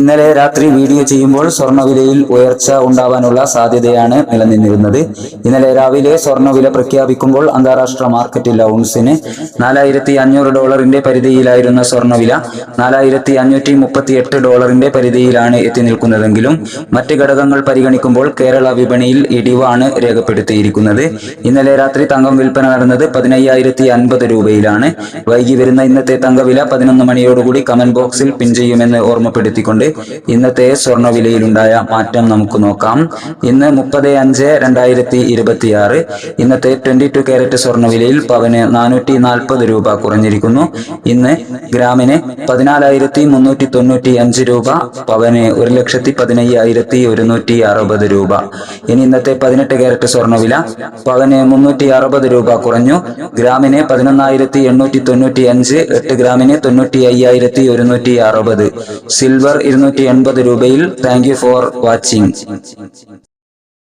ഇന്നലെ രാത്രി വീഡിയോ ചെയ്യുമ്പോൾ സ്വർണ്ണവിലയിൽ ഉയർച്ച ഉണ്ടാവാനുള്ള സാധ്യതയാണ് നിലനിന്നിരുന്നത്. ഇന്നലെ രാവിലെ സ്വർണ്ണവില പ്രഖ്യാപിക്കുമ്പോൾ അന്താരാഷ്ട്ര മാർക്കറ്റിൽ ഔൺസിന് $4,500 പരിധിയിലായിരുന്ന സ്വർണ്ണവില $4,538 പരിധിയിലാണ് എത്തി നിൽക്കുന്നതെങ്കിലും മറ്റ് ഘടകങ്ങൾ പരിഗണിക്കുമ്പോൾ കേരള വിപണിയിൽ ഇടിവാണ് രേഖപ്പെടുത്തിയിരിക്കുന്നത്. ഇന്നലെ രാത്രി തങ്കം വിൽപ്പന നടന്നത് 15,050 രൂപയിലാണ്. വൈകി വരുന്ന ഇന്നത്തെ തങ്കവില 11 മണിയോടുകൂടി കമന്റ് ബോക്സിൽ പിൻ ചെയ്യുമെന്ന് ഓർമ്മപ്പെടുത്തിക്കൊണ്ട് ഇന്നത്തെ സ്വർണ്ണവിലയിലുണ്ടായ മാറ്റം നമുക്ക് നോക്കാം. ഇന്ന് 30/5/2026 ഇന്നത്തെ 22 കാരറ്റ് സ്വർണ്ണവിലയിൽ പവന് 440 രൂപ കുറഞ്ഞിരിക്കുന്നു. ഇന്ന് ഗ്രാമിന് 14,395 രൂപ, പവന് 1,15,160 രൂപ. ഇനി ഇന്നത്തെ 18 കാരറ്റ് സ്വർണ്ണവില പവന് 360 രൂപ കുറഞ്ഞു. ഗ്രാമിന് 11,895, 8 ഗ്രാമിന് 95,160. സിൽവർ 280 രൂപയിൽ. Thank you for watching.